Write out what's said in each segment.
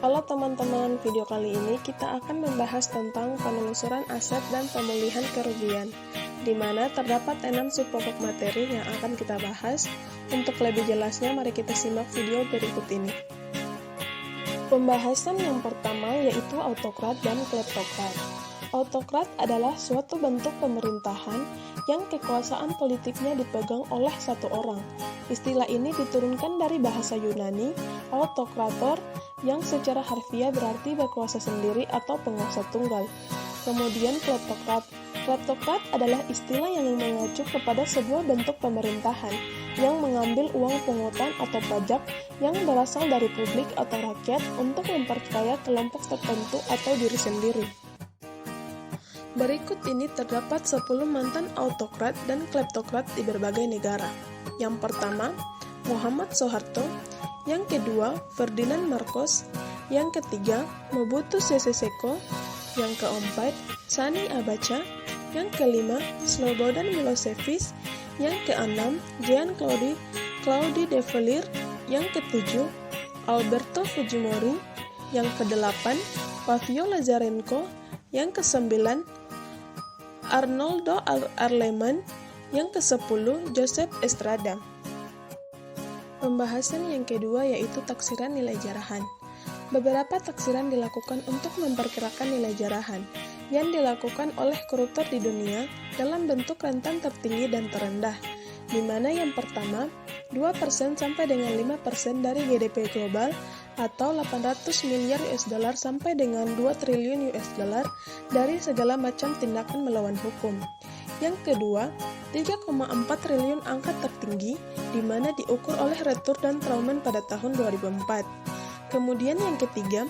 Halo teman-teman, video kali ini kita akan membahas tentang penelusuran aset dan pemulihan kerugian, di mana terdapat 6 subpokok materi yang akan kita bahas. Untuk lebih jelasnya, mari kita simak video berikut ini. Pembahasan yang pertama yaitu autokrat dan kleptokrat. Autokrat adalah suatu bentuk pemerintahan yang kekuasaan politiknya dipegang oleh satu orang. Istilah ini diturunkan dari bahasa Yunani, autokrator, yang secara harfiah berarti berkuasa sendiri atau penguasa tunggal. Kemudian kleptokrat. Kleptokrat adalah istilah yang mengacu kepada sebuah bentuk pemerintahan yang mengambil uang pungutan atau pajak yang berasal dari publik atau rakyat untuk memperkaya kelompok tertentu atau diri sendiri. Berikut ini terdapat 10 mantan autokrat dan kleptokrat di berbagai negara. Yang pertama, Muhammad Soeharto. Yang kedua, Ferdinand Marcos. Yang ketiga, Mobutu Sese Seko. Yang keempat, Sani Abacha. Yang kelima, Slobodan Milosevic. Yang keenam, Jean-Claude de Villiers. Yang ketujuh, Alberto Fujimori. Yang kedelapan, Fabio Lazarenko. Yang kesembilan, Arnoldo Arleman. Yang ke-10, Joseph Estrada. Pembahasan yang kedua yaitu taksiran nilai jarahan. Beberapa taksiran dilakukan untuk memperkirakan nilai jarahan yang dilakukan oleh koruptor di dunia dalam bentuk rentan tertinggi dan terendah, di mana yang pertama 2% sampai dengan 5% dari GDP global atau 800 miliar US dollar sampai dengan 2 triliun US dollar dari segala macam tindakan melawan hukum. Yang kedua, 3,4 triliun angka tertinggi di mana diukur oleh Retur dan Trauman pada tahun 2004. Kemudian yang ketiga,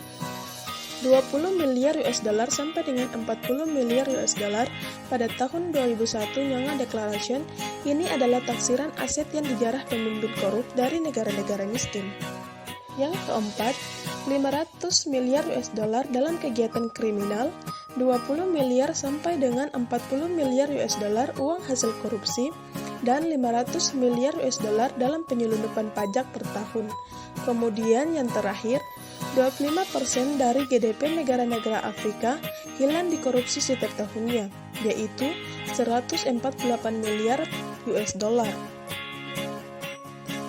20 miliar US dollar sampai dengan 40 miliar US dollar pada tahun 2001 Nyanga Declaration. Ini adalah taksiran aset yang dijarah pemimpin korup dari negara-negara miskin. Yang keempat, 500 miliar US dollar dalam kegiatan kriminal, 20 miliar sampai dengan 40 miliar US dollar uang hasil korupsi, dan 500 miliar US dollar dalam penyelundupan pajak per tahun. Kemudian yang terakhir, 25% dari GDP negara-negara Afrika hilang dikorupsi setiap tahunnya, yaitu 148 miliar US dollar.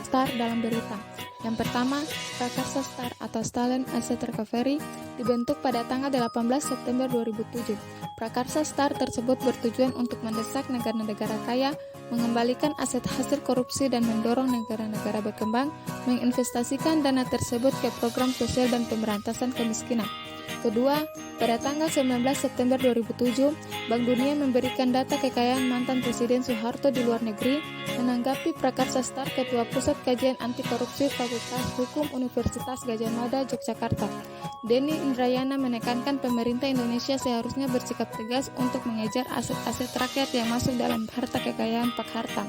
Star dalam berita. Yang pertama, Prakarsa STAR atau Stalin Asset Recovery dibentuk pada tanggal 18 September 2007. Prakarsa STAR tersebut bertujuan untuk mendesak negara-negara kaya mengembalikan aset hasil korupsi dan mendorong negara-negara berkembang menginvestasikan dana tersebut ke program sosial dan pemberantasan kemiskinan. Kedua, pada tanggal 19 September 2007, Bank Dunia memberikan data kekayaan mantan Presiden Soeharto di luar negeri. Menanggapi Prakarsa STAR, Ketua Pusat Kajian Anti Korupsi Fakultas Hukum Universitas Gadjah Mada, Yogyakarta, Denny Indrayana menekankan pemerintah Indonesia seharusnya bersikap tegas untuk mengejar aset-aset rakyat yang masuk dalam harta kekayaan Pak Harta.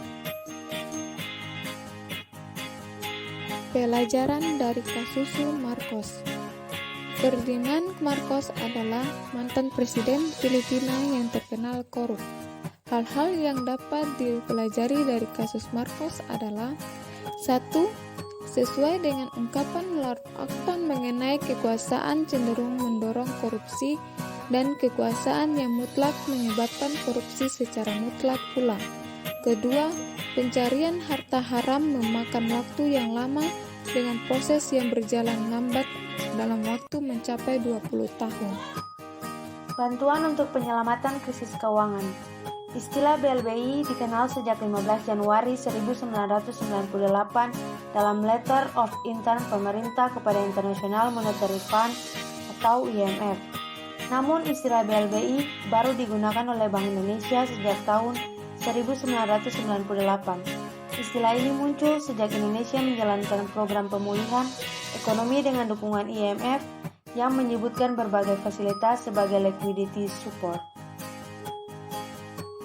Pelajaran dari kasus Marcos. Ferdinand Marcos adalah mantan presiden Filipina yang terkenal korup. Hal-hal yang dapat dipelajari dari kasus Marcos adalah 1. Sesuai dengan ungkapan Lord Acton mengenai kekuasaan cenderung mendorong korupsi dan kekuasaan yang mutlak menyebabkan korupsi secara mutlak pula. Kedua, pencarian harta haram memakan waktu yang lama dengan proses yang berjalan lambat dalam waktu mencapai 20 tahun. Bantuan untuk penyelamatan krisis keuangan. Istilah BLBI dikenal sejak 15 Januari 1998 dalam Letter of Intent pemerintah kepada International Monetary Fund atau IMF. Namun istilah BLBI baru digunakan oleh Bank Indonesia sejak tahun 1998. Istilah ini muncul sejak Indonesia menjalankan program pemulihan ekonomi dengan dukungan IMF yang menyebutkan berbagai fasilitas sebagai liquidity support.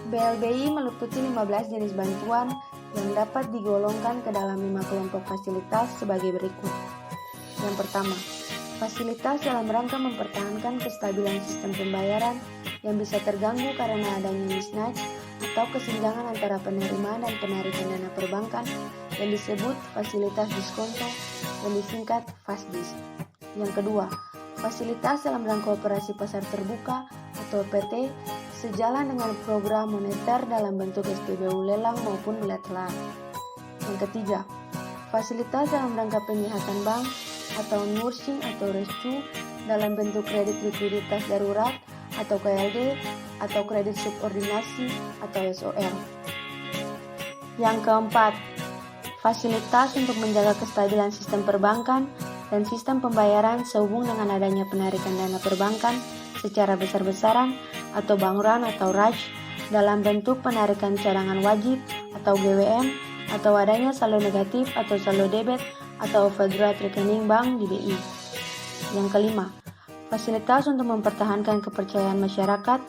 BLBI meliputi 15 jenis bantuan yang dapat digolongkan ke dalam 5 kelompok fasilitas sebagai berikut. Yang pertama, fasilitas dalam rangka mempertahankan kestabilan sistem pembayaran yang bisa terganggu karena adanya mismatch atau kesenjangan antara penerimaan dan penarikan dana perbankan yang disebut fasilitas diskonto yang disingkat FASDIS. Yang kedua, fasilitas dalam rangka operasi pasar terbuka atau PT sejalan dengan program moneter dalam bentuk SPBU lelang maupun bilateral. Yang ketiga, fasilitas dalam rangka penyihatan bank atau nursing atau rescue dalam bentuk kredit likuiditas darurat atau KLD atau kredit subordinasi atau SOR. Yang keempat, fasilitas untuk menjaga kestabilan sistem perbankan dan sistem pembayaran sehubung dengan adanya penarikan dana perbankan secara besar-besaran atau bank run atau RAJ dalam bentuk penarikan cadangan wajib atau GWM atau adanya saldo negatif atau saldo debit atau overdraft rekening bank di BI. Yang kelima, fasilitas untuk mempertahankan kepercayaan masyarakat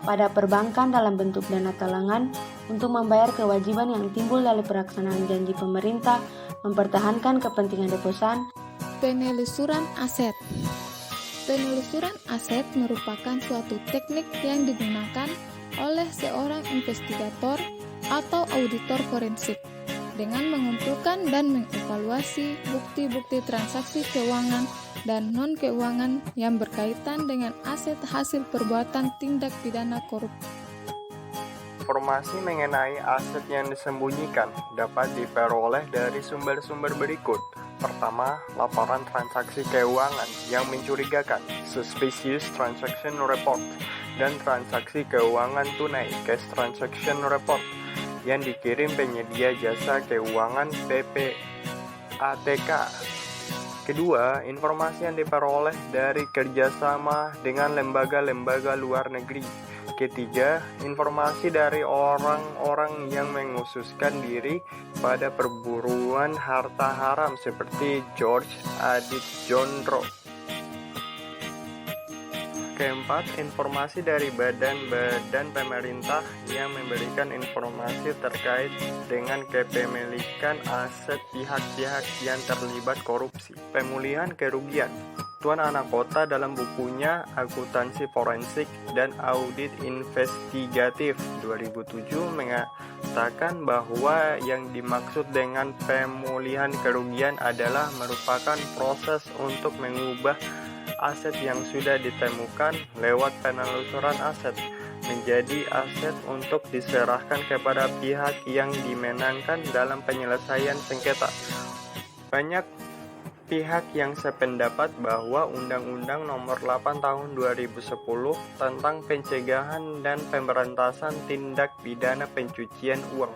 pada perbankan dalam bentuk dana talangan untuk membayar kewajiban yang timbul dari pelaksanaan janji pemerintah mempertahankan kepentingan deposan. Penelusuran aset. Penelusuran aset merupakan suatu teknik yang digunakan oleh seorang investigator atau auditor forensik dengan mengumpulkan dan mengevaluasi bukti-bukti transaksi keuangan dan non-keuangan yang berkaitan dengan aset hasil perbuatan tindak pidana korupsi. Informasi mengenai aset yang disembunyikan dapat diperoleh dari sumber-sumber berikut. Pertama, laporan transaksi keuangan yang mencurigakan, Suspicious Transaction Report, dan transaksi keuangan tunai, Cash Transaction Report, yang dikirim penyedia jasa keuangan PPATK. Kedua, informasi yang diperoleh dari kerjasama dengan lembaga-lembaga luar negeri. Ketiga, informasi dari orang-orang yang mengkhususkan diri pada perburuan harta haram seperti George Aditjondro. Keempat, informasi dari badan-badan pemerintah yang memberikan informasi terkait dengan kepemilikan aset pihak-pihak yang terlibat korupsi. Pemulihan kerugian. Tuan Anakota dalam bukunya Akuntansi Forensik dan Audit Investigatif 2007 mengatakan bahwa yang dimaksud dengan pemulihan kerugian adalah merupakan proses untuk mengubah aset yang sudah ditemukan lewat penelusuran aset menjadi aset untuk diserahkan kepada pihak yang dimenangkan dalam penyelesaian sengketa. Banyak pihak yang sependapat bahwa Undang-Undang Nomor 8 Tahun 2010 tentang Pencegahan dan Pemberantasan Tindak Pidana Pencucian Uang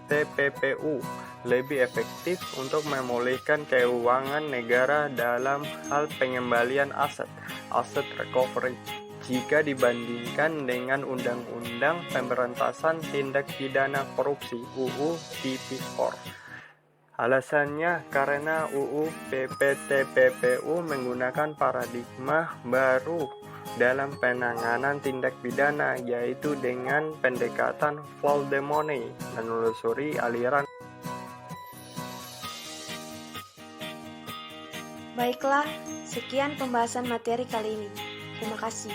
(TPPU) lebih efektif untuk memulihkan keuangan negara dalam hal pengembalian aset (asset recovery) jika dibandingkan dengan Undang-Undang Pemberantasan Tindak Pidana Korupsi (UU Tipikor). Alasannya karena UU PPTPPU menggunakan paradigma baru dalam penanganan tindak pidana, yaitu dengan pendekatan follow the money, menelusuri aliran. Baiklah, sekian pembahasan materi kali ini. Terima kasih.